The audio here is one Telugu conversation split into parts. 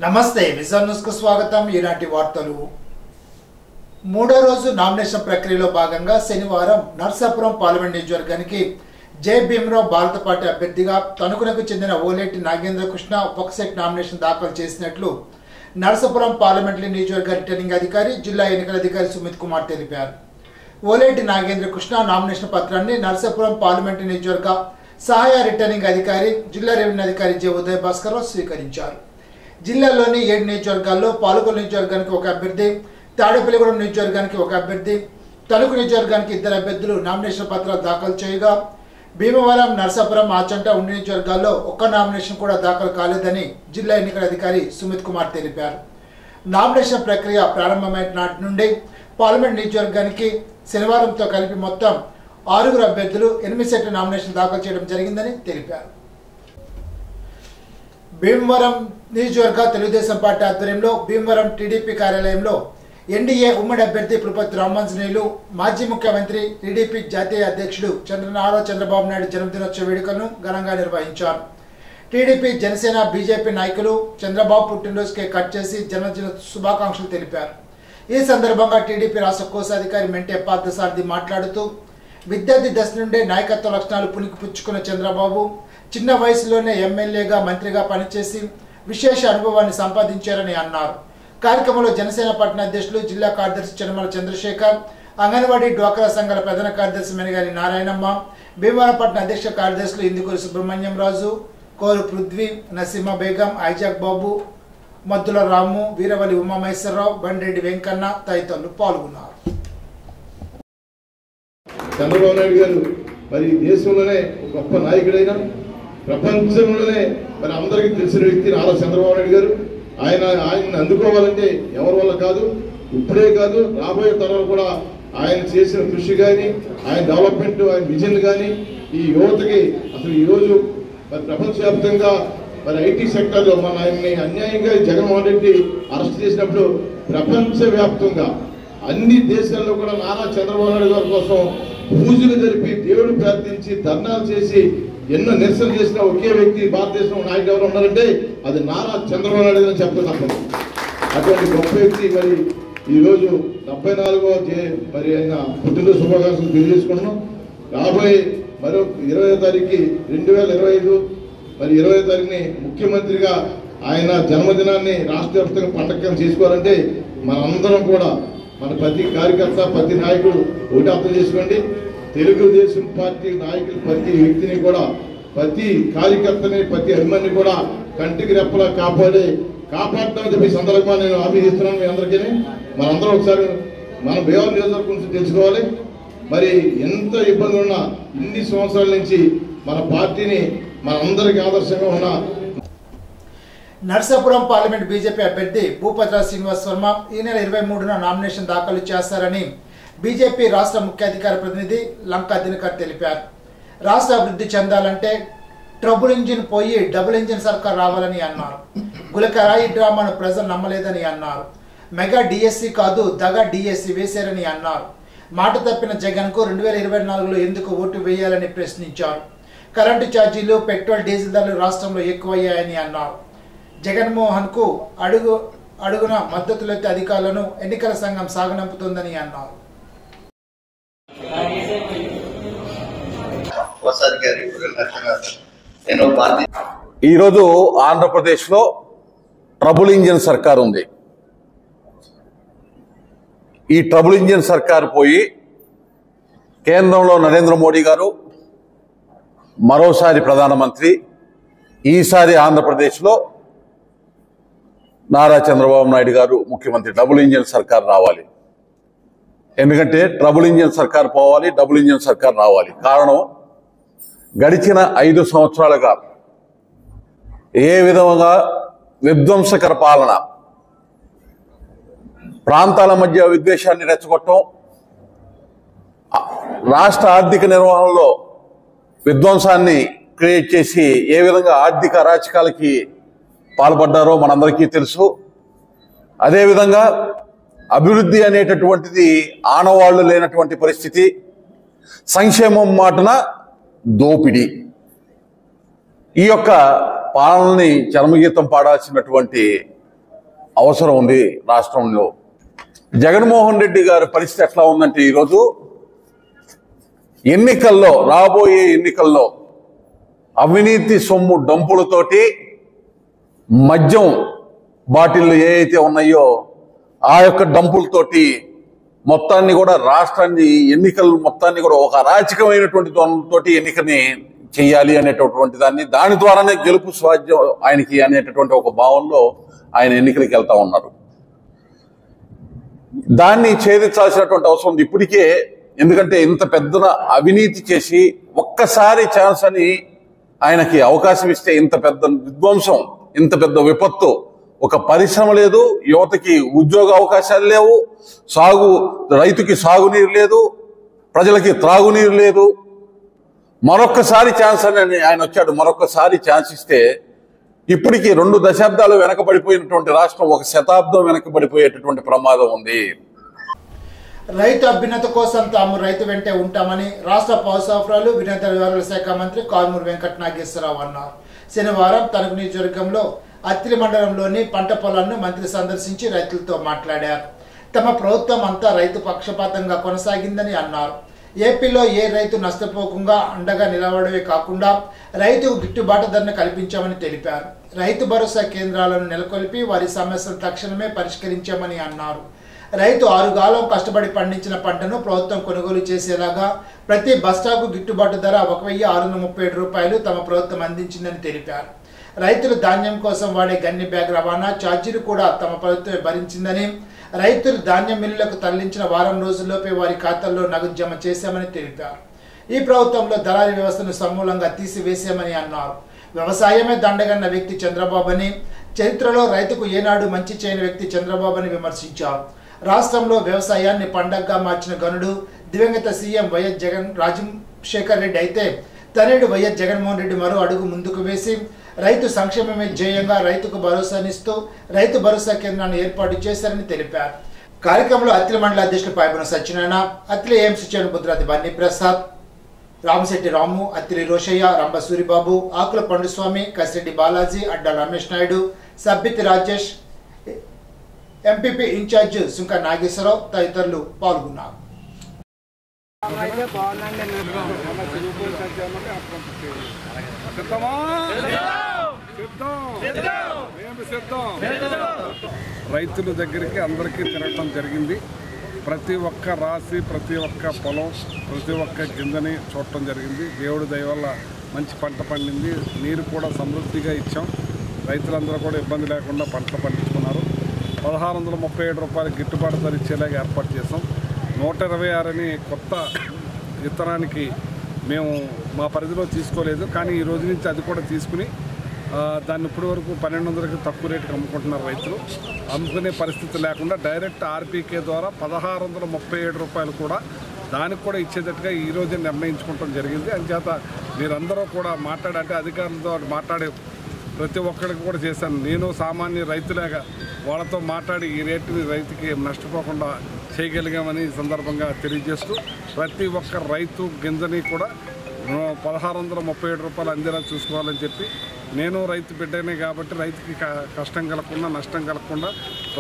నమస్తే విజన్ న్యూస్ కు స్వాగతం. ఈనాటి వార్తలు. మూడో రోజు నామినేషన్ ప్రక్రియలో భాగంగా శనివారం నర్సాపురం పార్లమెంట్ నియోజకవర్గానికి జై భీమరావు భారత పార్టీ అభ్యర్థిగా తణుకునకు చెందిన ఓలేటి నాగేంద్ర కృష్ణ ఒక సెట్ నామినేషన్ దాఖలు చేసినట్లు నర్సాపురం పార్లమెంటరీ నియోజకవర్గ రిటర్నింగ్ అధికారి, జిల్లా ఎన్నికల అధికారి సుమిత్ కుమార్ తెలిపారు. ఓలేటి నాగేంద్ర కృష్ణ నామినేషన్ పత్రాన్ని నర్సాపురం పార్లమెంటరీ నియోజకవర్గ సహాయ రిటర్నింగ్ అధికారి, జిల్లా రెవెన్యూ అధికారి జె ఉదయ్ భాస్కర్ స్వీకరించారు. జిల్లాలోని 7 నియోజకవర్గాల్లో పాలకొల్లు నియోజకవర్గానికి ఒక అభ్యర్థి, తాడేపల్లిగూడెం నియోజకవర్గానికి ఒక అభ్యర్థి, తణుకు నియోజకవర్గానికి 2 అభ్యర్థులు నామినేషన్ పత్రాలు దాఖలు చేయగా భీమవరం, నర్సాపురం, ఆచంట, ఉండి నియోజకవర్గాల్లో ఒక్క నామినేషన్ కూడా దాఖలు కాలేదని జిల్లా ఎన్నికల అధికారి సుమిత్ కుమార్ తెలిపారు. నామినేషన్ ప్రక్రియ ప్రారంభమైన నాటి నుండి పార్లమెంట్ నియోజకవర్గానికి శనివారంతో కలిపి మొత్తం 6 అభ్యర్థులు 8 సెట్ల నామినేషన్ దాఖలు చేయడం జరిగిందని తెలిపారు. భీమవరం నియోజకవర్గ తెలుగుదేశం పార్టీ ఆధ్వర్యంలో భీమవరం టీడీపీ కార్యాలయంలో ఎన్డీఏ ఉమ్మడి అభ్యర్థి పులపర్తి రామాంజనేయులు, మాజీ ముఖ్యమంత్రి, టీడీపీ జాతీయ అధ్యక్షుడు నారా చంద్రబాబు నాయుడు జన్మదినోత్సవ వేడుకలను ఘనంగా నిర్వహించారు. టీడీపీ, జనసేన, బీజేపీ నాయకులు చంద్రబాబు పుట్టినరోజు కేక్ కట్ చేసి జన్మదిన శుభాకాంక్షలు తెలిపారు. ఈ సందర్భంగా టీడీపీ రాష్ట్ర కోశాధికారి మెంటే పార్థసారథి మాట్లాడుతూ, విద్యార్థి దశ నుండే నాయకత్వ లక్షణాలు పుణికిపుచ్చుకున్న చంద్రబాబు చిన్న వయసులోనే ఎమ్మెల్యేగా, మంత్రిగా పనిచేసి విశేష అనుభవాన్ని సంపాదించారని అన్నారు. కార్యక్రమంలో జనసేన పట్టణ అధ్యక్షులు, జిల్లా కార్యదర్శి చెనమల చంద్రశేఖర్, అంగన్వాడీ, డ్వాక్రా సంఘాల ప్రధాన కార్యదర్శి మెనగాని నారాయణమ్మ, భీమవరం పట్టణ అధ్యక్ష కార్యదర్శులు ఇందుకూరి సుబ్రహ్మణ్యం రాజు, కోరు పృథ్వీ, నసీమా బేగం, ఐజాక్ బాబు, మద్దుల రాము, వీరవల్లి ఉమామహేశ్వరరావు, బండిరెడ్డి వెంకన్న తదితరులు పాల్గొన్నారు. చంద్రబాబు నాయుడు గారు మరి దేశంలోనే గొప్ప నాయకుడైన, ప్రపంచంలోనే మరి అందరికీ తెలిసిన వ్యక్తి నారా చంద్రబాబు నాయుడు గారు. ఆయన్ని అందుకోవాలంటే ఎవరి వల్ల కాదు, ఇప్పుడే కాదు రాబోయే తరాలు కూడా ఆయన చేసిన కృషి కానీ, ఆయన డెవలప్మెంట్, ఆయన విజన్ కానీ ఈ యువతకి అసలు ఈరోజు మరి ప్రపంచవ్యాప్తంగా మరి ఐటీ సెక్టర్లో మన ఆయన్ని అన్యాయంగా జగన్మోహన్ రెడ్డి అరెస్ట్ చేసినప్పుడు ప్రపంచవ్యాప్తంగా అన్ని దేశాల్లో కూడా నారా చంద్రబాబు నాయుడు గారి కోసం పూజలు జరిపి, దేవుడు ప్రార్థించి, ధర్నాలు చేసి ఎన్నో నిరసన చేసిన ఒకే వ్యక్తి భారతదేశంలో నాయకుడు ఎవరు ఉన్నారంటే అది నారా చంద్రబాబు నాయుడు అని చెప్పక తప్పదు. అటువంటి గొప్ప వ్యక్తి మరి ఈరోజు 74వ మరి ఆయన పుట్టినరోజు శుభాకాంక్షలు తెలియజేసుకుంటున్నాం. రాబోయే మరో 20వ తారీఖు 2025 మరి 20వ తారీఖుని ముఖ్యమంత్రిగా ఆయన జన్మదినాన్ని రాష్ట్ర వ్యాప్తంగా పండగ చేసుకోవాలంటే మనందరం కూడా, మన ప్రతి కార్యకర్త, ప్రతి నాయకుడు ఒకటి అర్థం చేసుకోండి. తెలుగుదేశం పార్టీ నాయకులు ప్రతి వ్యక్తిని కూడా, ప్రతి కార్యకర్తని, ప్రతి అభిమాని కూడా కంటికి రెప్పలా కాపాడటం చెప్పి సందర్భంగా నేను హామీ ఇస్తున్నాను మీ అందరికీ. మనందరం ఒకసారి మన భీమవరం నియోజకవర్గం గురించి తెలుసుకోవాలి. మరి ఎంత ఇబ్బందులు ఉన్నా ఇన్ని సంవత్సరాల నుంచి మన పార్టీని మనందరికీ ఆదర్శంగా ఉన్న నర్సాపురం పార్లమెంట్ బీజేపీ అభ్యర్థి భూపతిరాజు శ్రీనివాస్ వర్మ ఈ నెల 23న నామినేషన్ దాఖలు చేస్తారని బీజేపీ రాష్ట్ర ముఖ్య అధికార ప్రతినిధి లంకా దినకర్ తెలిపారు. రాష్ట్ర అభివృద్ధి చెందాలంటే ట్రబుల్ ఇంజిన్ పోయి డబుల్ ఇంజిన్ సర్కార్ రావాలని అన్నారు. గులకరాయి డ్రామాను ప్రజలు నమ్మలేదని అన్నారు. మెగా డిఎస్సి కాదు, దగా డిఎస్సి వేశారని అన్నారు. మాట తప్పిన జగన్ కు 2024లో ఎందుకు ఓటు వేయాలని ప్రశ్నించారు. కరెంటు ఛార్జీలు, పెట్రోల్, డీజిల్ ధరలు రాష్ట్రంలో ఎక్కువయ్యాయని అన్నారు. జగన్మోహన్ కు అడుగున మద్దతులెత్తే అధికారులను ఎన్నికల సంఘం సాగనంపుతోందని అన్నారు. ఈరోజు ఆంధ్రప్రదేశ్ లో ట్రబుల్ ఇంజిన్ సర్కార్ ఉంది. ఈ ట్రబుల్ ఇంజిన్ సర్కార్ పోయి కేంద్రంలో నరేంద్ర మోడీ గారు మరోసారి ప్రధానమంత్రి, ఈసారి ఆంధ్రప్రదేశ్లో నారా చంద్రబాబు నాయుడు గారు ముఖ్యమంత్రి. డబుల్ ఇంజిన్ సర్కార్ రావాలి. ఎందుకంటే ట్రబుల్ ఇంజిన్ సర్కార్ పోవాలి, డబుల్ ఇంజిన్ సర్కార్ రావాలి. కారణం, గడిచిన 5 సంవత్సరాలుగా ఏ విధంగా విధ్వంసకర పాలన, ప్రాంతాల మధ్య విద్వేషాన్ని రెచ్చగొట్టడం, రాష్ట్ర ఆర్థిక నిర్వహణలో విధ్వంసాన్ని క్రియేట్ చేసి ఏ విధంగా ఆర్థిక అరాచకాలకి పాల్పడ్డారో మనందరికీ తెలుసు. అదేవిధంగా అభివృద్ధి అనేటటువంటిది ఆనవాళ్లు లేనటువంటి పరిస్థితి, సంక్షేమం మాటున దోపిడీ. ఈ యొక్క పాలనని చరమగీతం పాడాల్సినటువంటి అవసరం ఉంది రాష్ట్రంలో. జగన్మోహన్ రెడ్డి గారి పరిస్థితి ఎట్లా ఉందంటే ఈరోజు ఎన్నికల్లో, రాబోయే ఎన్నికల్లో అవినీతి సొమ్ము డంపులతోటి మద్యం బాటిళ్ళు ఏవైతే ఉన్నాయో ఆ యొక్క డంపులతోటి మొత్తాన్ని కూడా రాష్ట్రాన్ని, ఎన్నికలు మొత్తాన్ని కూడా ఒక అరాచకమైనటువంటి తోటి ఎన్నికని చెయ్యాలి అనేటటువంటి దాని ద్వారానే గెలుపు సాధ్యం ఆయనకి అనేటటువంటి ఒక భావంలో ఆయన ఎన్నికలకు వెళ్తా ఉన్నారు. దాన్ని ఛేదించాల్సినటువంటి అవసరం ఉంది ఇప్పటికే. ఎందుకంటే ఇంత పెద్ద అవినీతి చేసి ఒక్కసారి ఛాన్స్ అని ఆయనకి అవకాశం ఇస్తే ఇంత పెద్ద విధ్వంసం, ఇంత పెద్ద విపత్తు, ఒక పరిశ్రమ లేదు, యువతకి ఉద్యోగ అవకాశాలు లేవు, రైతుకి సాగునీరు లేదు, ప్రజలకి త్రాగునీరు లేదు. మరొక్కసారి ఛాన్స్ అని ఆయన వచ్చాడు. మరొక్కసారి ఛాన్స్ ఇస్తే ఇప్పటికీ 2 దశాబ్దాలు వెనకబడిపోయినటువంటి రాష్ట్రం 1 శతాబ్దం వెనకబడిపోయేటటువంటి ప్రమాదం ఉంది. రైతు అభ్యున్నతి కోసం తాము రైతు వెంటే ఉంటామని రాష్ట్ర పౌర సరఫరాలు, వినోద వ్యవహారాల శాఖ మంత్రి కారుమూరి వెంకట నాగేశ్వరరావు అన్నారు. శనివారం తణుకు నియోజకవర్గంలో అత్తిలి మండలంలోని పంట పొలాలను మంత్రి సందర్శించి రైతులతో మాట్లాడారు. తమ ప్రభుత్వం అంతా రైతు పక్షపాతంగా కొనసాగిందని అన్నారు. ఏపీలో ఏ రైతు నష్టపోకుండా అండగా నిలబడమే కాకుండా రైతుకు గిట్టుబాటు ధరను కల్పించామని తెలిపారు. రైతు భరోసా కేంద్రాలను నెలకొల్పి వారి సమస్యలు తక్షణమే పరిష్కరించామని అన్నారు. రైతు 6 కాలం కష్టపడి పండించిన పంటను ప్రభుత్వం కొనుగోలు చేసేలాగా ప్రతి బస్తాకు గిట్టుబాటు ధర 1,637 రూపాయలు తమ ప్రభుత్వం అందించిందని తెలిపారు. రైతులు ధాన్యం కోసం వాడే గన్ని బ్యాగ్ రవాణా ఛార్జీలు కూడా తమ ప్రభుత్వమే భరించిందని, రైతులు ధాన్యం మిల్లులకు తరలించిన వారం రోజుల్లోపే వారి ఖాతాల్లో నగదు జమ చేశామని తెలిపారు. ఈ ప్రభుత్వంలో దళారీ వ్యవస్థను సమూలంగా తీసివేశామని అన్నారు. వ్యవసాయమే దండగన్న వ్యక్తి చంద్రబాబుని, చరిత్రలో రైతుకు ఏనాడు మంచి చేయని వ్యక్తి చంద్రబాబుని విమర్శించారు. రాష్ట్రంలో వ్యవసాయాన్ని పండగగా మార్చిన గనుడు దివంగత సీఎం వైఎస్ రాజశేఖర్ రెడ్డి అయితే, తనయుడు వైఎస్ జగన్మోహన్ రెడ్డి మరో అడుగు ముందుకు వేసి రైతు సంక్షేమమే ధ్యేయంగా రైతుకు భరోసానిస్తూ రైతు భరోసా కేంద్రాన్ని ఏర్పాటు చేశారని తెలిపారు. కార్యక్రమంలో అత్తిలి మండల అధ్యక్షులు పాయబున సత్యనారాయణ, అత్తిలి ఏఎంసీ చైర్మన్ బుద్రాది బన్నీ ప్రసాద్, రామశెట్టి రాము, అత్తిలి రోషయ్య, రంభ సూరిబాబు, ఆకుల పండుస్వామి, కసిరెడ్డి బాలాజీ, అడ్డా రమేష్ నాయుడు, సబ్బితి రాజేష్, ఎంపీపీ ఇన్ఛార్జ్ సుంక నాగేశ్వరరావు తదితరులు పాల్గొన్నారు. రైతుల దగ్గరికి అందరికీ తిరగటం జరిగింది. ప్రతి ఒక్క రాశి, ప్రతి ఒక్క పొలం, ప్రతి ఒక్క గింజని చూడటం జరిగింది. దేవుడి దయ వల్ల మంచి పంట పండింది. నీరు కూడా సమృద్ధిగా ఇచ్చాం. రైతులందరూ కూడా ఇబ్బంది లేకుండా పంటలు పండించుకున్నారు. 1,637 రూపాయలు గిట్టుబాటు ధర ఇచ్చేలాగా ఏర్పాటు చేసాం. 126 అని కొత్త విత్తనానికి మేము మా పరిధిలో తీసుకోలేదు, కానీ ఈ రోజు నుంచి అది కూడా తీసుకుని దాన్ని ఇప్పటి వరకు 1,200కి తక్కువ రేటుకి అమ్ముకుంటున్నారు రైతులు. అమ్ముకునే పరిస్థితి లేకుండా డైరెక్ట్ ఆర్పీకే ద్వారా 1,637 రూపాయలు కూడా దానికి కూడా ఇచ్చేటట్టుగా ఈరోజే నిర్ణయించుకోవడం జరిగింది. అందుచేత మీరందరూ కూడా మాట్లాడంటే అధికారులతో మాట్లాడే ప్రతి ఒక్కరికి కూడా చేశాను. నేను సామాన్య రైతులాగా వాళ్ళతో మాట్లాడి ఈ రేటుని రైతుకి నష్టపోకుండా చేయగలిగామని ఈ సందర్భంగా తెలియజేస్తూ, ప్రతి ఒక్క రైతు గింజని కూడా 1,637 రూపాయలు అందేలా చూసుకోవాలని చెప్పి, నేను రైతు బిడ్డనే కాబట్టి రైతుకి కష్టం కలగకుండా, నష్టం కలగకుండా,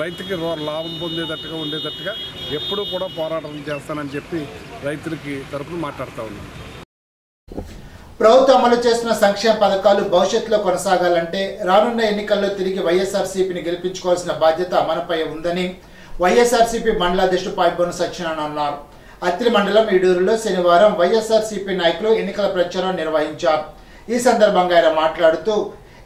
రైతుకి లాభం పొందేటట్టుగా ఉండేటట్టుగా ఎప్పుడూ కూడా పోరాటం చేస్తానని చెప్పి రైతులకి తరఫున మాట్లాడుతూ ఉన్నాను. ప్రభుత్వం అమలు చేస్తున్న సంక్షేమ పథకాలు భవిష్యత్తులో కొనసాగాలంటే రానున్న ఎన్నికల్లో తిరిగి వైఎస్ఆర్సీపీని గెలిపించుకోవాల్సిన బాధ్యత మనపై ఉందని వైఎస్ఆర్సీపీ మండల అధ్యక్షుడు పాయబోను సత్యనారాయణ అన్నారు. అత్తిలి మండలం ఈడూరులో శనివారం వైఎస్ఆర్సీపీ నాయకులు ఎన్నికల ప్రచారం నిర్వహించారు. ఈ సందర్భంగా ఆయన మాట్లాడుతూ,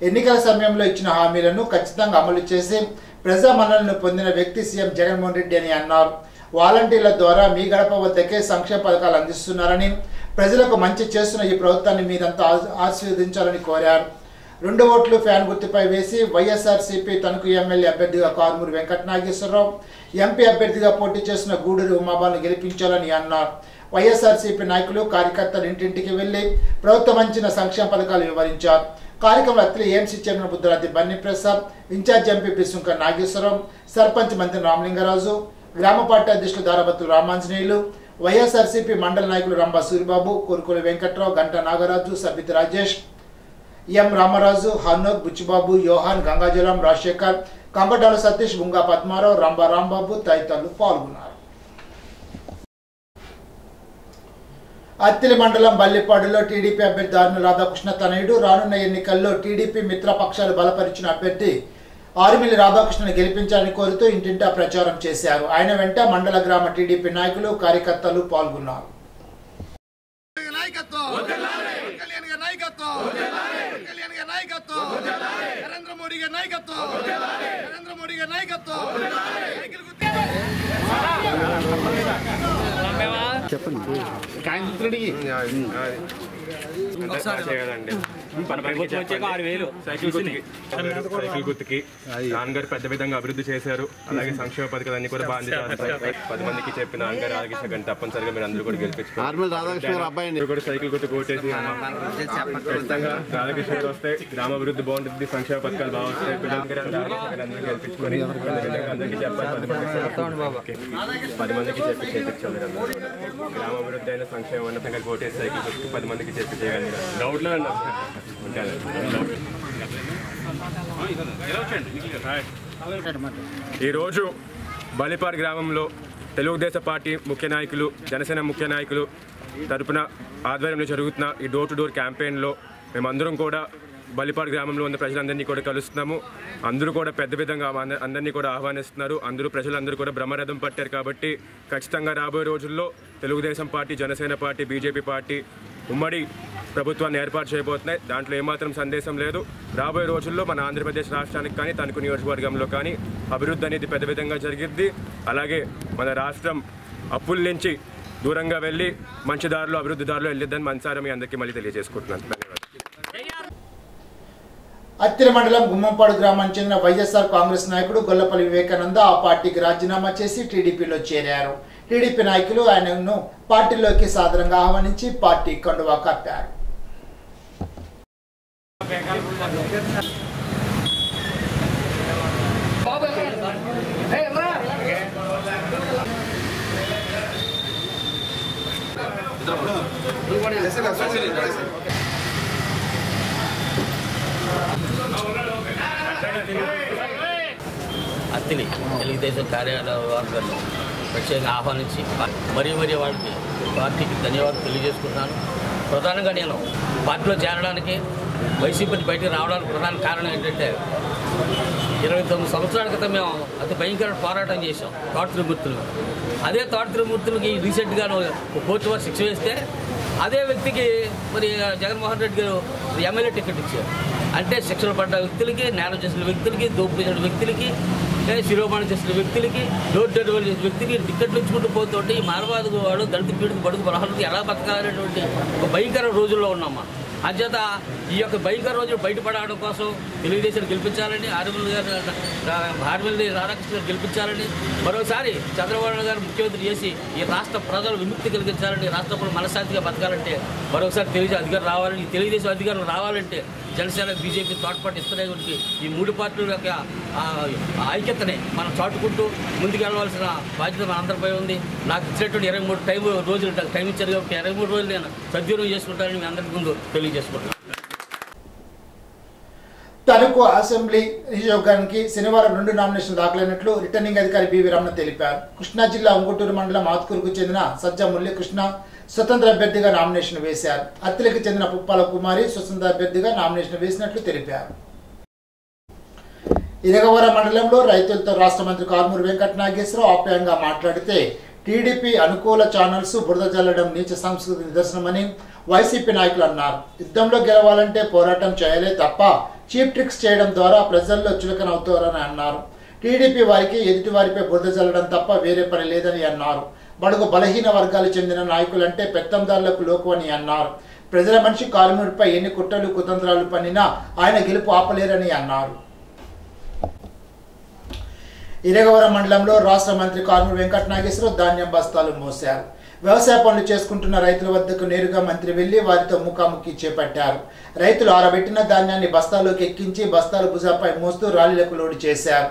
ఎన్నికల సమయంలో ఇచ్చిన హామీలను ఖచ్చితంగా అమలు చేసి ప్రజా మన్ననలను పొందిన వ్యక్తి సీఎం జగన్మోహన్ రెడ్డి అని అన్నారు. వాలంటీర్ల ద్వారా మీ గడప వద్దకే సంక్షేమ పథకాలు అందిస్తున్నారని, ప్రజలకు మంచి చేస్తున్న ఈ ప్రభుత్వాన్ని మీరంతా ఆశీర్వదించాలని కోరారు. 2 ఓట్లు ఫ్యాన్ గుర్తుపై వేసి వైఎస్ఆర్సీపీ తణుకు ఎమ్మెల్యే అభ్యర్థిగా కారుమూరి వెంకట నాగేశ్వరరావు, ఎంపీ అభ్యర్థిగా పోటీ చేసిన గూడూరి ఉమాబాలను గెలిపించాలని అన్నారు. వైఎస్ఆర్సీపీ నాయకులు, కార్యకర్తలు ఇంటింటికి వెళ్లి ప్రభుత్వం అందించిన సంక్షేమ పథకాలు వివరించారు. కార్యక్రమంలో Attili AMC chairman Budradi Bunny Prasad, in charge MPP Sunka Nageswararao, sarpanch Mantri Ramalingaraju, గ్రామ పార్టీ అధ్యక్షులు దారబత్తులు రామాంజనేయులు, వైఎస్ఆర్సీపీ మండల నాయకులు రంభ సూరిబాబు, కోరుకుల వెంకట్రావు, గంట నాగరాజు, సబ్బితి రాజేష్, ఎం రామరాజు, హన్నోక్, బుచ్చిబాబు, యోహాన్, గంగాజలం, రాజశేఖర్, కంకటాల సతీష్, గుంగా పద్మారావు, రంభా రాంబాబు తదితరులు పాల్గొన్నారు. అత్తిలి మండలం బల్లిపాడులో టీడీపీ అభ్యర్థి ఆర్మీ రాధాకృష్ణ తనయుడు రానున్న ఎన్నికల్లో టీడీపీ మిత్రపక్షాలు బలపరిచిన అభ్యర్థి ఆర్మిలి రాధాకృష్ణను గెలిపించాలని కోరుతూ ఇంటింటా ప్రచారం చేశారు. ఆయన వెంట మండల గ్రామ టీడీపీ నాయకులు కార్యకర్తలు పాల్గొన్నారు. సైకిల్ గుర్తుకి నాన్నగారు పెద్ద విధంగా అభివృద్ధి చేశారు. అలాగే సంక్షేమ పథకాలన్నీ కూడా బాగా 10 మందికి చెప్పిన నాన్నగారు ఆలోచించ గంట తప్పనిసరిగా మీరు అందరూ కూడా గెలిపించుకోవాలి. కూడా సైకిల్ గుర్తు ఓటేసి ఖచ్చితంగా రాధాకృష్ణ వస్తే గ్రామాభివృద్ధి బాగుంటుంది, సంక్షేమ పథకాలు బాగా వస్తాయి. పిల్లలందరూ గెలిపించుకొని అందరికీ చెప్పాలి. 10 మందికి చెప్పి చేయించాలి. గ్రామాభివృద్ధి అయిన సంక్షేమ ఉన్నతంగా ఓటేసి సైకిల్ గుర్తు 10 మందికి చెప్పి చేయగలిగారు. డౌట్లో ఈరోజు బలిపాడు గ్రామంలో తెలుగుదేశం పార్టీ ముఖ్య నాయకులు, జనసేన ముఖ్య నాయకులు తరపున ఆధ్వర్యంలో జరుగుతున్న ఈ డోర్ టు డోర్ క్యాంపెయిన్లో మేమందరం కూడా బలిపాడు గ్రామంలో ఉన్న ప్రజలందరినీ కూడా కలుస్తున్నాము. అందరూ కూడా పెద్ద విధంగా అందరినీ కూడా ఆహ్వానిస్తున్నారు. ప్రజలందరూ కూడా బ్రహ్మరథం పట్టారు. కాబట్టి ఖచ్చితంగా రాబోయే రోజుల్లో Telugu Desam party, Janasena party, BJP party ఉమ్మడి ప్రభుత్వాన్ని ఏర్పాటు చేయబోతున్నాయి. దాంట్లో ఏమాత్రం సందేశం లేదు. రాబోయే రోజుల్లో మన ఆంధ్రప్రదేశ్ రాష్ట్రానికి కానీ, తణుకు నియోజకవర్గంలో కానీ అభివృద్ధి అనేది పెద్ద విధంగా జరిగిద్ది. అలాగే మన రాష్ట్రం అప్పుల నుంచి దూరంగా వెళ్ళి మంచి దారిలో, అభివృద్ధి దారిలో వెళ్ళిద్దని మనసారా మీ అందరికీ మళ్ళీ తెలియజేసుకుంటున్నాను. అత్తిలి మండలం గుమ్మంపాడు గ్రామానికి చెందిన వైఎస్ఆర్ కాంగ్రెస్ నాయకుడు గొల్లపల్లి వివేకానంద ఆ పార్టీకి రాజీనామా చేసి టీడీపీలో చేరారు. టీడీపీ నాయకులు ఆయనను పార్టీలోకి సాదరంగా ఆహ్వానించి పార్టీ కండువా కప్పారు. అత్తిలి తెలుగుదేశం కార్యాలయంలో ప్రత్యేకంగా ఆహ్వానించి మరీ వాళ్ళకి పార్టీకి ధన్యవాదాలు తెలియజేసుకుంటున్నాను. ప్రధానంగా నేను పార్టీలో చేరడానికి, వైసీపీని బయటకు రావడానికి ప్రధాన కారణం ఏంటంటే 29 సంవత్సరాల క్రితం మేము అతి భయంకర పోరాటం చేసాం తోట త్రిమూర్తులు. అదే తోట త్రిమూర్తులకి రీసెంట్గా కోర్టు వారు శిక్ష వేస్తే అదే వ్యక్తికి మరి జగన్మోహన్ రెడ్డి గారు ఎమ్మెల్యే టికెట్ ఇచ్చారు. అంటే శిక్షలు పడ్డ వ్యక్తులకి, నేరం చేసిన వ్యక్తులకి, దోపిడీ చేసిన వ్యక్తులకి, శిరోమాణం చేసిన వ్యక్తులకి, డోర్ డెలివరీ చేసిన వ్యక్తికి టికెట్లు ఇచ్చుకుంటూ పోతుంటే ఈ మానవాదికి వాడు దళిత పీడిత బడుగు బలహాలకు ఎలా బతకాలనేటువంటి ఒక భయంకర రోజుల్లో ఉన్నామా. అంచేత ఈ యొక్క భయంకర రోజులు బయటపడడం కోసం తెలుగుదేశాన్ని గెలిపించాలని, ఆర్మిల్ని రాధాకృష్ణ గెలిపించాలని, మరోసారి చంద్రబాబు గారు ముఖ్యమంత్రి చేసి ఈ రాష్ట్ర ప్రజలు విముక్తి కలిగించాలని, రాష్ట్రంలో మనశ్శాంతిగా బతకాలంటే మరోసారి తెలుగుదేశం అధికారం రావాలని, తెలుగుదేశం అధికారం రావాలంటే జనసేన, బీజేపీ తోడ్పాటు ఇస్తున్నటువంటి ఈ 3 పార్టీల యొక్క ఐక్యతని మనం చాటుకుంటూ ముందుకు వెళ్ళవలసిన బాధ్యత మన అందరిపై ఉంది. నాకు ఇచ్చినటువంటి 23 రోజులు టైం ఇచ్చారు కాబట్టి 23 రోజులు నేను సద్వినియోగం చేసుకుంటానని మీ అందరి ముందు తెలియజేసుకుంటున్నాను. తణుకు అసెంబ్లీ నియోజకవర్గానికి శనివారం 2 నామినేషన్లు దాఖలైనట్లు రిటర్నింగ్ అధికారి బివి రమణ తెలిపారు. కృష్ణా జిల్లా ఉంగుటూరు మండలం ఆత్కూరుకు చెందిన సజ్జ మురళీకృష్ణ స్వతంత్ర అభ్యర్థిగా నామినేషన్ వేశారు. అత్తిలికి చెందిన పుప్పాల కుమారి స్వతంత్ర అభ్యర్థిగా నామినేషన్ వేసినట్లు తెలిపారు. ఇరగవరం మండలంలో రైతులతో రాష్ట్ర మంత్రి కారుమూరి వెంకట నాగేశ్వరరావు ఆప్యాయంగా మాట్లాడితే టీడీపీ అనుకూల ఛానల్స్ బురద జల్లడం నీచ సంస్కృతి నిదర్శనమని వైసీపీ నాయకులు అన్నారు. యుద్ధంలో గెలవాలంటే పోరాటం చేయాలే తప్ప చీప్ ట్రిక్స్ చేయడం ద్వారా ప్రజల్లో చులకనవుతారని అన్నారు. టీడీపీ వారికి ఎదుటి వారిపై బురద జల్లడం తప్ప వేరే పని లేదని అన్నారు. బడుగు బలహీన వర్గాలు చెందిన నాయకులంటే పెత్తందారులకు లోకు అని అన్నారు. ప్రజల మనిషి కారుమూరిపై ఎన్ని కుట్రలు కుతంత్రాలు పన్నినా ఆయన గెలుపు ఆపలేరని అన్నారు. ఇరగవరం మండలంలో రాష్ట్ర మంత్రి కారుమూరి వెంకట నాగేశ్వరరావు ధాన్యం బస్తాలు మోశారు. వ్యవసాయ పనులు చేసుకుంటున్న రైతుల వద్దకు నేరుగా మంత్రి వెళ్లి వారితో ముఖాముఖి చేపట్టారు. రైతులు ఆరబెట్టిన ధాన్యాన్ని బస్తాల్లోకి ఎక్కించి బస్తాలు భుజాపై మోస్తూ రాలీలకు లోడు చేశారు.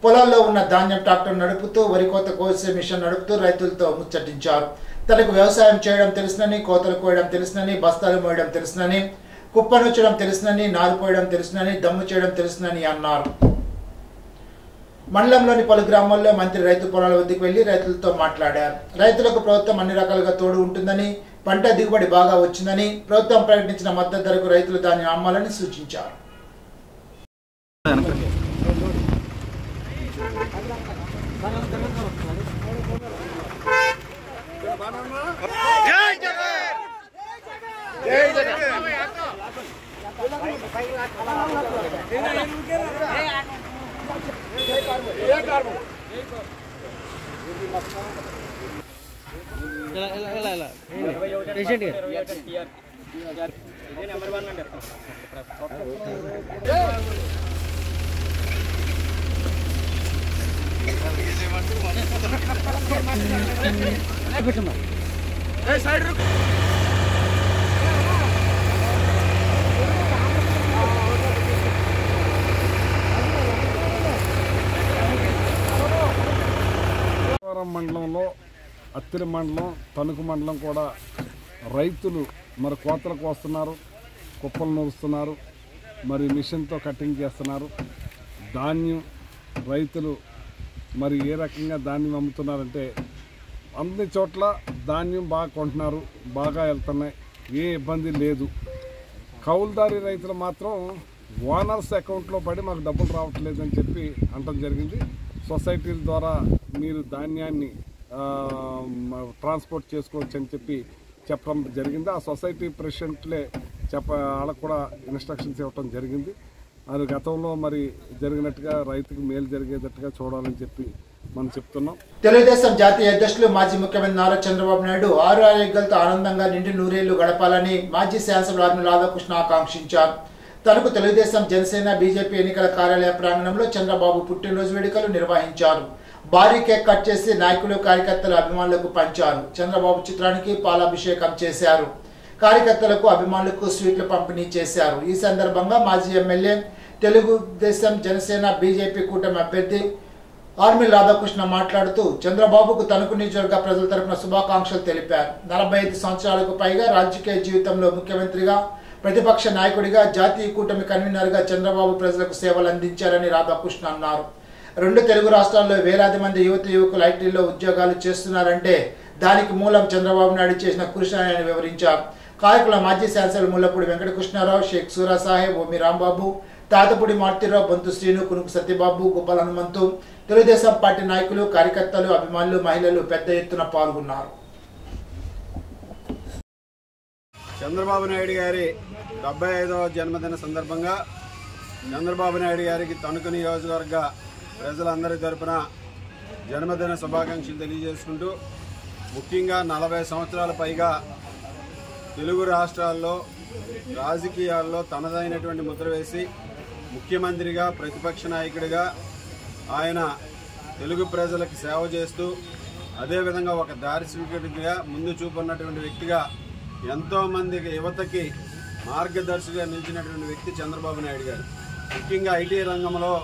పొలాల్లో ఉన్న ధాన్యం ట్రాక్టర్ నడుపుతూ వరి కోత కోసే మిషన్ నడుపుతూ రైతులతో ముచ్చటించారు. తనకు వ్యవసాయం చేయడం తెలుసునని, కోతలు కోయడం తెలుసునని, బస్తాలు మోయడం తెలుసునని, కుప్పనుచ్చడం తెలుసునని, నారు పోయడం తెలుసునని, దమ్ము చేయడం తెలుసునని అన్నారు. మండలంలోని పలు గ్రామాల్లో మంత్రి రైతు పొలాల వద్దకు వెళ్లి రైతులతో మాట్లాడారు. రైతులకు ప్రభుత్వం అన్ని రకాలుగా తోడు ఉంటుందని, పంట దిగుబడి బాగా వచ్చిందని, ప్రభుత్వం ప్రకటించిన మద్దతు ధరకు రైతులు దాన్ని అమ్మాలని సూచించారు. మండలంలో అత్తిలి మండలం, తణుకు మండలం కూడా రైతులు మరి కోతలకు వస్తున్నారు, కుప్పలు నూరుస్తున్నారు, మరి మిషన్తో కటింగ్ చేస్తున్నారు. ధాన్యం రైతులు మరి ఏ రకంగా ధాన్యం అమ్ముతున్నారంటే అన్ని చోట్ల ధాన్యం బాగా కొంటున్నారు, బాగా వెళ్తున్నాయి, ఏ ఇబ్బంది లేదు. కౌలుదారీ రైతులు మాత్రం ఓనర్స్ అకౌంట్లో పడి మాకు డబ్బులు రావట్లేదని చెప్పి అనడం జరిగింది. సొసైటీల ద్వారా మీరు ధాన్యాన్ని ట్రాన్స్పోర్ట్ చేసుకోవచ్చు అని చెప్పి చెప్పడం జరిగింది. ఆ సొసైటీ ప్రెసిడెంట్లే వాళ్ళకు కూడా ఇన్స్ట్రక్షన్స్ ఇవ్వడం జరిగింది. అది గతంలో మరి జరిగినట్టుగా రైతుకు మేలు జరిగేటట్టుగా చూడాలని చెప్పి మనం చెప్తున్నాం. తెలుగుదేశం జాతీయ అధ్యక్షులు మాజీ ముఖ్యమంత్రి నారా చంద్రబాబు నాయుడు ఆరు ఆరోగ్యాలతో ఆనందంగా నిండి నూరేళ్లు గడపాలని మాజీ శాసనసభ్యులు ఆర్మీ రాధాకృష్ణ ఆకాంక్షించారు. తనకు తెలుగుదేశం, జనసేన, బీజేపీ ఎన్నికల కార్యాలయ ప్రాంగణంలో చంద్రబాబు పుట్టినరోజు వేడుకలు నిర్వహించారు. భారీ కేక్ కట్ చేసి నాయకులు, కార్యకర్తలు, అభిమానులకు పంచారు. చంద్రబాబు చిత్రానికి పాలాభిషేకం చేశారు. కార్యకర్తలకు, అభిమానులకు స్వీట్లు పంపిణీ చేశారు. ఈ సందర్భంగా మాజీ ఎమ్మెల్యే, తెలుగుదేశం, జనసేన, బీజేపీ కూటమి అభ్యర్థి ఆర్మీ రాధాకృష్ణ మాట్లాడుతూ చంద్రబాబుకు తణుకు నియోజకవర్గ ప్రజల తరపున శుభాకాంక్షలు తెలిపారు. 45 సంవత్సరాలకు పైగా రాజకీయ జీవితంలో ముఖ్యమంత్రిగా, ప్రతిపక్ష నాయకుడిగా, జాతీయ కూటమి కన్వీనర్గా చంద్రబాబు ప్రజలకు సేవలు అందించారని రాధాకృష్ణ అన్నారు. 2 తెలుగు రాష్ట్రాల్లో వేలాది మంది యువకులు ఐటీలో ఉద్యోగాలు చేస్తున్నారంటే దానికి మూలం చంద్రబాబు నాయుడు చేసిన కృషి అని వివరించారు. కార్యక్రమంలో మాజీ శాసనసభ్యులు ముల్లపూడి వెంకటకృష్ణారావు, షేక్ సూరా సాహెబ్, ఓమి రాంబాబు, తాతపూడి మార్తిరావు, బొంతు శ్రీను, కునుకు సత్యబాబు, గుబ్బల హనుమంతు, తెలుగుదేశం పార్టీ నాయకులు, కార్యకర్తలు, అభిమానులు, మహిళలు పెద్ద ఎత్తున పాల్గొన్నారు. చంద్రబాబు నాయుడు గారి 75వ జన్మదిన సందర్భంగా చంద్రబాబు నాయుడు గారికి తణుకు నియోజకవర్గ ప్రజలందరి తరపున జన్మదిన శుభాకాంక్షలు తెలియజేసుకుంటూ, ముఖ్యంగా 40 సంవత్సరాల పైగా తెలుగు రాష్ట్రాల్లో రాజకీయాల్లో తనదైనటువంటి ముద్ర వేసి ముఖ్యమంత్రిగా, ప్రతిపక్ష నాయకుడిగా ఆయన తెలుగు ప్రజలకు సేవ చేస్తూ, అదేవిధంగా ఒక దార్శనికుడిగా ముందు చూపున్నటువంటి వ్యక్తిగా ఎంతోమందికి యువతకి మార్గదర్శిగా నిలిచినటువంటి వ్యక్తి చంద్రబాబు నాయుడు గారు. ముఖ్యంగా ఐటీ రంగంలో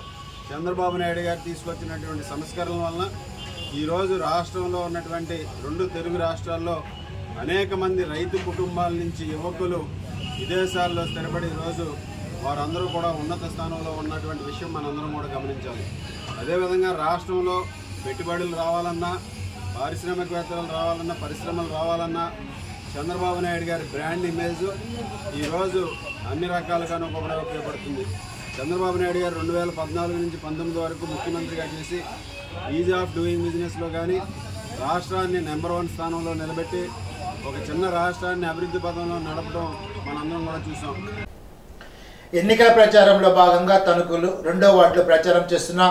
చంద్రబాబు నాయుడు గారు తీసుకొచ్చినటువంటి సంస్కరణల వలన ఈరోజు రాష్ట్రంలో ఉన్నటువంటి 2 తెలుగు రాష్ట్రాల్లో అనేక మంది రైతు కుటుంబాల నుంచి యువకులు విదేశాల్లో స్థిరపడి ఈరోజు వారందరూ కూడా ఉన్నత స్థానంలో ఉన్నటువంటి విషయం మనందరం కూడా గమనించాలి. అదేవిధంగా రాష్ట్రంలో పెట్టుబడులు రావాలన్నా, పారిశ్రామికవేత్తలు రావాలన్నా, పరిశ్రమలు రావాలన్నా చంద్రబాబు నాయుడు గారి బ్రాండ్ ఇమేజ్ ఈరోజు అన్ని రకాలుగానూ కూడా ఉపయోగపడుతుంది. చంద్రబాబు నాయుడు గారు 2014 నుంచి 19 వరకు ముఖ్యమంత్రిగా చేసి ఈజ్ ఆఫ్ డూయింగ్ బిజినెస్లో కానీ రాష్ట్రాన్ని నెంబర్ 1 స్థానంలో నిలబెట్టి ఒక చిన్న రాష్ట్రాన్ని అభివృద్ధి పథంలో నడపడం మనందరం కూడా చూసాం. ఎన్నికల ప్రచారంలో భాగంగా తణుకులు 2వ వార్డులో ప్రచారం చేస్తున్న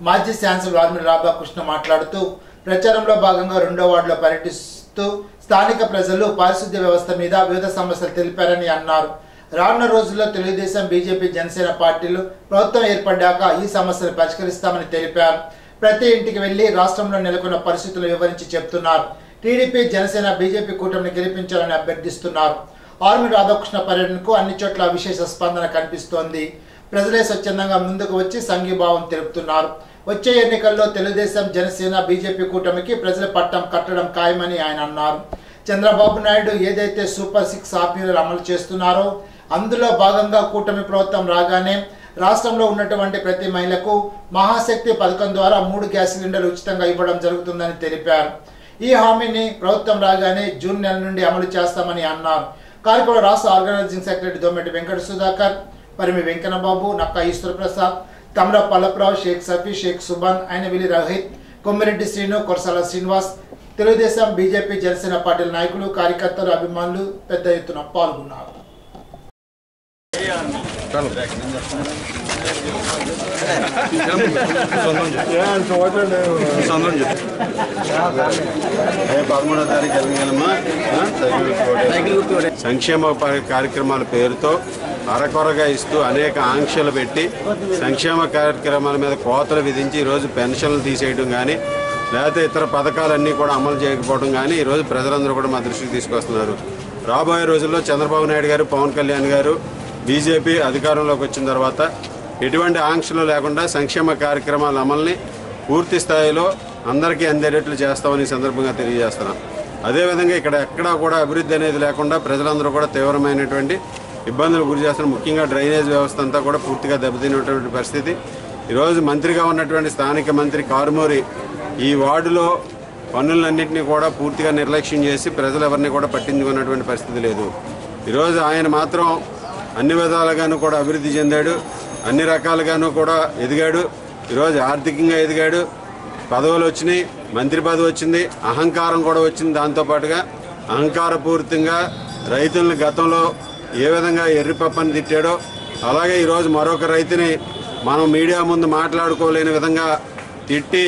మాజీ శాసనసభ్యులు ఆర్మీ రాధాకృష్ణ మాట్లాడుతూ ప్రచారంలో భాగంగా 2వ వార్డులో పర్యటిస్తూ స్థానిక ప్రజలు పారిశుద్ధ్య వ్యవస్థ మీద వివిధ సమస్యలు తెలిపారని అన్నారు. రానున్న రోజుల్లో తెలుగుదేశం, బీజేపీ, జనసేన పార్టీలు ప్రభుత్వం ఏర్పడ్డాక ఈ సమస్యలు పరిష్కరిస్తామని తెలిపారు. ప్రతి ఇంటికి వెళ్లి రాష్ట్రంలో నెలకొన్న పరిస్థితులు వివరించి చెప్తున్నారు. టీడీపీ, జనసేన, బీజేపీ కూటమిని గెలిపించాలని అభ్యర్థిస్తున్నారు. ఆర్మీ రాధాకృష్ణ పర్యటనకు అన్ని చోట్ల విశేష స్పందన కనిపిస్తోంది. ప్రజలే స్వచ్ఛందంగా ముందుకు వచ్చి సంఘీభావం తెలుపుతున్నారు. వచ్చే ఎన్నికల్లో తెలుగుదేశం, జనసేన, బీజేపీ కూటమికి ప్రజల పట్టం కట్టడం ఖాయమని ఆయన అన్నారు. చంద్రబాబు నాయుడు ఏదైతే సూపర్ 6 హామీలు అమలు చేస్తున్నారో అందులో భాగంగా కూటమి ప్రభుత్వం రాగానే రాష్ట్రంలో ఉన్నటువంటి ప్రతి మహిళకు మహాశక్తి పథకం ద్వారా 3 గ్యాస్ సిలిండర్లు ఉచితంగా ఇవ్వడం జరుగుతుందని తెలిపారు. ఈ హామీని ప్రభుత్వం రాగానే జూన్ నెల నుండి అమలు చేస్తామని అన్నారు. కార్యక్రమంలో రాష్ట్ర organising secretary Dommeti Venkata Sudhakar, Parimi Venkannababu, Nakka Eswaraprasad, Tamara Pallaprao, Shaik Safi, Shaik Subhan, Ainavilli Rohit, Kommireddy Srinu, Korasala Srinivas, Telugu Desam, BJP, Janasena పార్టీల నాయకులు, కార్యకర్తలు, అభిమానులు పెద్ద ఎత్తున పాల్గొన్నారు. సంక్షేమ కార్యక్రమాల పేరుతో అరకొరగా ఇస్తూ అనేక ఆంక్షలు పెట్టి సంక్షేమ కార్యక్రమాల మీద కోతలు విధించి ఈరోజు పెన్షన్లు తీసేయడం కానీ లేకపోతే ఇతర పథకాలన్నీ కూడా అమలు చేయకపోవడం కానీ ఈరోజు ప్రజలందరూ కూడా మా దృష్టికి తీసుకొస్తున్నారు. రాబోయే రోజుల్లో చంద్రబాబు నాయుడు గారు, పవన్ కళ్యాణ్ గారు, బీజేపీ అధికారంలోకి వచ్చిన తర్వాత ఎటువంటి ఆంక్షలు లేకుండా సంక్షేమ కార్యక్రమాల అమలుని పూర్తి స్థాయిలో అందరికీ అందేటట్లు చేస్తామని సందర్భంగా తెలియజేస్తున్నాం. అదేవిధంగా ఇక్కడ ఎక్కడా కూడా అభివృద్ధి అనేది లేకుండా ప్రజలందరూ కూడా తీవ్రమైనటువంటి ఇబ్బందులు గురి చేస్తున్నారు. ముఖ్యంగా డ్రైనేజ్ వ్యవస్థ అంతా కూడా పూర్తిగా దెబ్బతిన్నటువంటి పరిస్థితి. ఈరోజు మంత్రిగా ఉన్నటువంటి స్థానిక మంత్రి కారుమూరి ఈ వార్డులో పనులన్నింటినీ కూడా పూర్తిగా నిర్లక్ష్యం చేసి ప్రజలు ఎవరిని కూడా పట్టించుకున్నటువంటి పరిస్థితి లేదు. ఈరోజు ఆయన మాత్రం అన్ని విధాలుగాను కూడా అభివృద్ధి చెందాడు, అన్ని రకాలుగాను కూడా ఎదిగాడు. ఈరోజు ఆర్థికంగా ఎదిగాడు, పదవులు వచ్చినాయి, మంత్రి పదవి వచ్చింది, అహంకారం కూడా వచ్చింది. దాంతోపాటుగా అహంకారపూరితంగా రైతులను గతంలో ఏ విధంగా ఎర్రిపప్పని తిట్టాడో అలాగే ఈరోజు మరొక రైతుని మనం మీడియా ముందు మాట్లాడుకోలేని విధంగా తిట్టి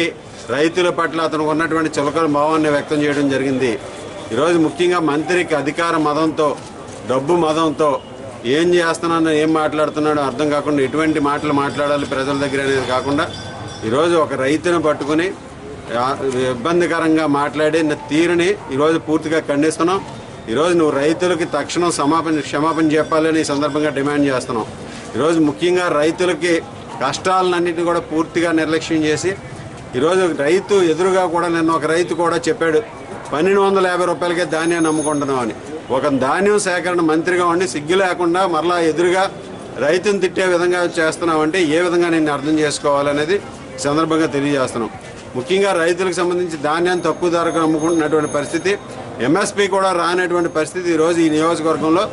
రైతుల పట్ల అతను ఉన్నటువంటి చులకన భావాన్ని వ్యక్తం చేయడం జరిగింది. ఈరోజు ముఖ్యంగా మంత్రికి అధికార మదంతో, డబ్బు మదంతో ఏం చేస్తున్నానో ఏం మాట్లాడుతున్నాడో అర్థం కాకుండా ఎటువంటి మాటలు మాట్లాడాలి ప్రజల దగ్గర అనేది కాకుండా ఈరోజు ఒక రైతుని పట్టుకుని ఇబ్బందికరంగా మాట్లాడిన తీరుని ఈరోజు పూర్తిగా ఖండిస్తున్నాం. ఈరోజు నువ్వు రైతులకి తక్షణం క్షమాపణ చెప్పాలని ఈ సందర్భంగా డిమాండ్ చేస్తున్నాం. ఈరోజు ముఖ్యంగా రైతులకి కష్టాలన్నింటినీ కూడా పూర్తిగా నిర్లక్ష్యం చేసి ఈరోజు రైతు ఎదురుగా కూడా నిన్న ఒక రైతు కూడా చెప్పాడు 1250 రూపాయలకే ధాన్యాన్ని అమ్ముకుంటున్నాం అని. ఒక ధాన్యం సేకరణ మంత్రిగా ఉండి సిగ్గు లేకుండా మరలా ఎదురుగా రైతుని తిట్టే విధంగా చేస్తున్నామంటే ఏ విధంగా నేను అర్థం చేసుకోవాలనేది సందర్భంగా తెలియజేస్తున్నాం. ముఖ్యంగా రైతులకు సంబంధించి ధాన్యాన్ని తక్కువ ధరకు అమ్ముకుంటున్నటువంటి పరిస్థితి, ఎంఎస్పీ కూడా రానటువంటి పరిస్థితి ఈరోజు ఈ నియోజకవర్గంలో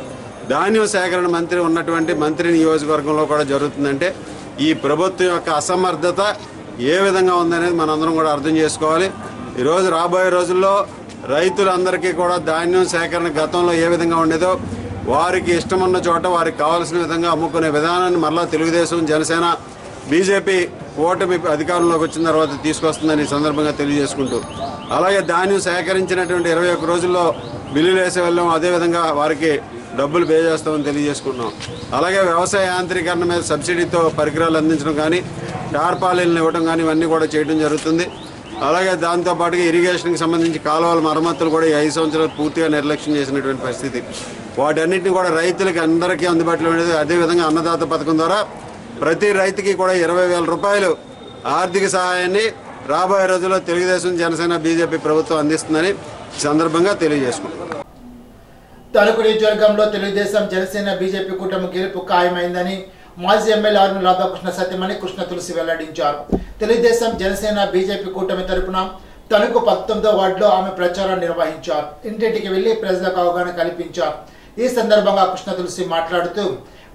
ధాన్యం సేకరణ మంత్రి ఉన్నటువంటి మంత్రి నియోజకవర్గంలో కూడా జరుగుతుందంటే ఈ ప్రభుత్వం యొక్క అసమర్థత ఏ విధంగా ఉందనేది మనందరం కూడా అర్థం చేసుకోవాలి. ఈరోజు రాబోయే రోజుల్లో రైతులందరికీ కూడా ధాన్యం సేకరణ గతంలో ఏ విధంగా ఉండేదో వారికి ఇష్టమున్న చోట వారికి కావాల్సిన విధంగా అమ్ముకునే విధానాన్ని మరలా తెలుగుదేశం, జనసేన, బీజేపీ కూటమి అధికారంలోకి వచ్చిన తర్వాత తీసుకొస్తుందని ఈ సందర్భంగా తెలియజేసుకుంటూ అలాగే ధాన్యం సేకరించినటువంటి 21 రోజుల్లో బిల్లులు వేసే వెళ్ళాం, అదేవిధంగా వారికి డబ్బులు పే చేస్తామని తెలియజేసుకుంటున్నాం. అలాగే వ్యవసాయ యాంత్రీకరణ మీద సబ్సిడీతో పరికరాలు అందించడం కానీ, టార్పాలిన్లు ఇవ్వడం కానీ ఇవన్నీ కూడా చేయడం జరుగుతుంది. అలాగే దాంతోపాటుగా ఇరిగేషన్కి సంబంధించి కాలువల మరమ్మతులు కూడా ఈ 5 సంవత్సరాలు పూర్తిగా నిర్లక్ష్యం చేసినటువంటి పరిస్థితి. వాటన్నిటిని కూడా రైతులకి అందరికీ అందుబాటులో ఉండేది. అదేవిధంగా అన్నదాత పథకం ద్వారా ప్రతి రైతుకి కూడా 20,000 రూపాయలు ఆర్థిక సహాయాన్ని రాబోయే రోజుల్లో తెలుగుదేశం, జనసేన, బీజేపీ ప్రభుత్వం అందిస్తుందని సందర్భంగా తెలియజేసుకుంటున్నాం. తణుకు నియోజకవర్గంలో తెలుగుదేశం, జనసేన, బీజేపీ కూటమి గెలుపు ఖాయమైందని మాజీ ఎమ్మెల్యే ఆర్మీ రాధాకృష్ణ సత్యమణి కృష్ణ తులసి వెల్లడించారు. తెలుగుదేశం, జనసేన, బీజేపీ కూటమి తరపున తణుకు 19వ వార్డులో ఆమె ప్రచారం నిర్వహించారు. ఇంటింటికి వెళ్లి ప్రజలకు అవగాహన కల్పించారు. ఈ సందర్భంగా కృష్ణ తులసి మాట్లాడుతూ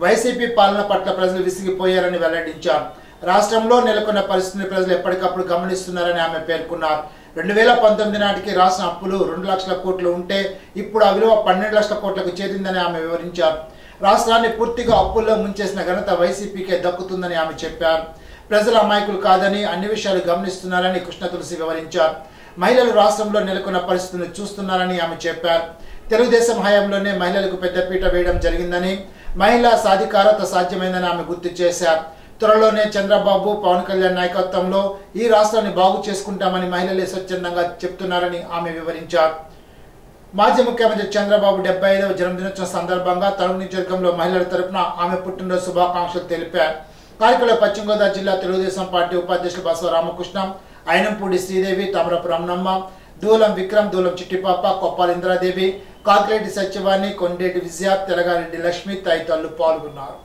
వైసీపీ పాలన పట్ల ప్రజలు విసిగిపోయారని వెల్లడించారు. రాష్ట్రంలో నెలకొన్న పరిస్థితిని ప్రజలు ఎప్పటికప్పుడు గమనిస్తున్నారని ఆమె పేర్కొన్నారు. 2019 నాటికి రాష్ట్ర అప్పులు 2 లక్షల కోట్లు ఉంటే ఇప్పుడు ఆ విలువ 12 లక్షల కోట్లకు చేరిందని ఆమె వివరించారు. రాష్ట్రాన్ని పూర్తిగా అప్పుల్లో ముంచేసిన ఘనత వైసీపీకే దక్కుతుందని ఆమె చెప్పారు. ప్రజల అమాయకులు కాదని అన్ని విషయాలు గమనిస్తున్నారని కృష్ణ తులసి వివరించారు. మహిళలు రాష్ట్రంలో నెలకొన్న పరిస్థితులను చూస్తున్నారని ఆమె చెప్పారు. తెలుగుదేశం హయాంలోనే మహిళలకు పెద్దపీట వేయడం జరిగిందని, మహిళా సాధికారత సాధ్యమైందని ఆమె గుర్తు చేశారు. త్వరలోనే చంద్రబాబు, పవన్ కళ్యాణ్ నాయకత్వంలో ఈ రాష్ట్రాన్ని బాగు చేసుకుంటామని మహిళలే స్వచ్ఛందంగా చెప్తున్నారని ఆమె వివరించారు. మాజీ ముఖ్యమంత్రి చంద్రబాబు 75వ జన్మదినోత్సవం సందర్భంగా తణుకు నియోజకవర్గంలో మహిళల తరపున ఆమె పుట్టినరోజు శుభాకాంక్షలు తెలిపారు. కార్యక్రమంలో పశ్చిమ గోదావరి జిల్లా తెలుగుదేశం పార్టీ ఉపాధ్యక్షులు బసవ రామకృష్ణ, అయినంపూడి శ్రీదేవి, తమరపు రమణమ్మ, దూలం విక్రమ్, దూలం చిట్టిపాప, కొప్పాల ఇంద్రాదేవి, కాకిరెడ్డి సత్యవాణి, కొండేటి విజయ, తెలగారెడ్డి లక్ష్మి తదితరులు పాల్గొన్నారు.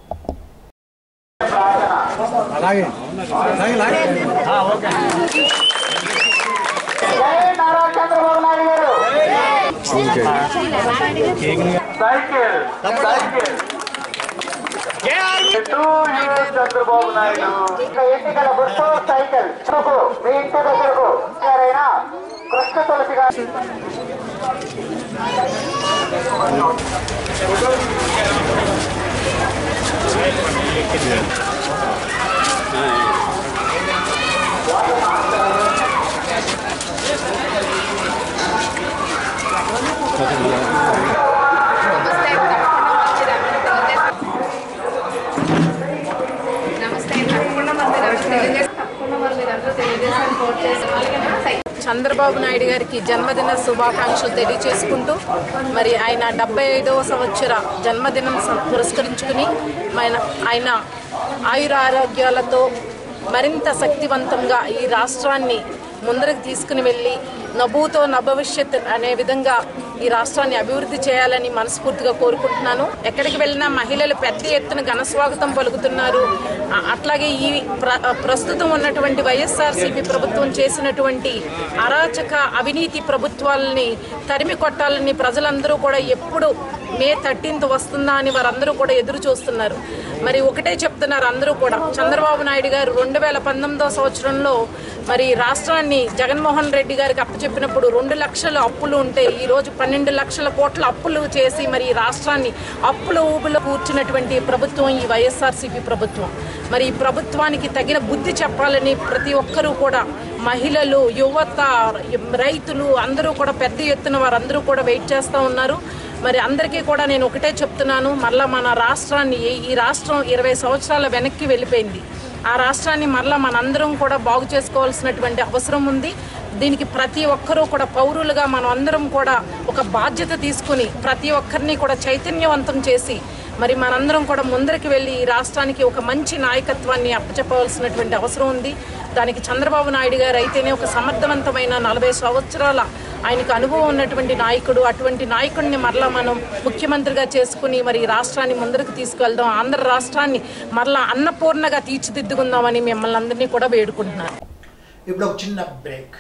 చంద్రబాబు నాయుడు ఎన్నికల గుర్తు సైకిల్ మీ ఇంటి దగ్గరకు ఎవరైనా కృష్ణ తులసి గారు చంద్రబాబు నాయుడు గారికి జన్మదిన శుభాకాంక్షలు తెలియజేసుకుంటూ మరి ఆయన 75వ సంవత్సర జన్మదినం పురస్కరించుకుని ఆయన ఆయురారోగ్యాలతో మరింత శక్తివంతంగా ఈ రాష్ట్రాన్ని ముందరకు తీసుకుని వెళ్ళి నభూతో నభవిష్యత్ అనే విధంగా ఈ రాష్ట్రాన్ని అభివృద్ధి చేయాలని మనస్ఫూర్తిగా కోరుకుంటున్నాను. ఎక్కడికి వెళ్ళినా మహిళలు పెద్ద ఎత్తున ఘనస్వాగతం పలుకుతున్నారు. అట్లాగే ఈ ప్రస్తుతం ఉన్నటువంటి వైఎస్ఆర్సీపీ ప్రభుత్వం చేసినటువంటి అరాచక అవినీతి ప్రభుత్వాలని తరిమి కొట్టాలని ప్రజలందరూ కూడా ఎప్పుడు మే 13th వస్తుందా అని వారందరూ కూడా ఎదురు చూస్తున్నారు. మరి ఒకటే చెప్తున్నారు అందరూ కూడా, చంద్రబాబు నాయుడు గారు 2019వ సంవత్సరంలో మరి రాష్ట్రాన్ని జగన్మోహన్ రెడ్డి గారికి అప్పచెప్పినప్పుడు 2 లక్షల అప్పులు ఉంటే ఈరోజు 12 లక్షల కోట్ల అప్పులు చేసి మరి రాష్ట్రాన్ని అప్పుల ఊబిలో కూర్చున్నటువంటి ప్రభుత్వం ఈ వైఎస్ఆర్సీపీ ప్రభుత్వం. మరి ఈ ప్రభుత్వానికి తగిన బుద్ధి చెప్పాలని ప్రతి ఒక్కరూ కూడా, మహిళలు, యువత, రైతులు అందరూ కూడా పెద్ద ఎత్తున వారందరూ కూడా వెయిట్ చేస్తూ ఉన్నారు. మరి అందరికీ కూడా నేను ఒకటే చెప్తున్నాను, మళ్ళీ మన రాష్ట్రాన్ని, ఈ రాష్ట్రం 20 సంవత్సరాల వెనక్కి వెళ్ళిపోయింది. ఆ రాష్ట్రాన్ని మళ్ళీ మనందరం కూడా బాగు చేసుకోవాల్సినటువంటి అవసరం ఉంది. దీనికి ప్రతి ఒక్కరూ కూడా పౌరులుగా మనం అందరం కూడా ఒక బాధ్యత తీసుకుని ప్రతి ఒక్కరిని కూడా చైతన్యవంతం చేసి మరి మనందరం కూడా ముందరికి వెళ్ళి ఈ రాష్ట్రానికి ఒక మంచి నాయకత్వాన్ని అప్పచెప్పవలసినటువంటి అవసరం ఉంది. దానికి చంద్రబాబు నాయుడు గారు అయితేనే ఒక సమర్థవంతమైన 40 సంవత్సరాల ఆయనకు అనుభవం ఉన్నటువంటి నాయకుడు. అటువంటి నాయకుడిని మరలా మనం ముఖ్యమంత్రిగా చేసుకుని మరి రాష్ట్రాన్ని ముందరకు తీసుకువెళ్దాం, ఆంధ్ర రాష్ట్రాన్ని మరలా అన్నపూర్ణగా తీర్చిదిద్దుకుందామని మిమ్మల్ని అందరినీ కూడా వేడుకుంటున్నాను. ఇప్పుడు ఒక చిన్న బ్రేక్.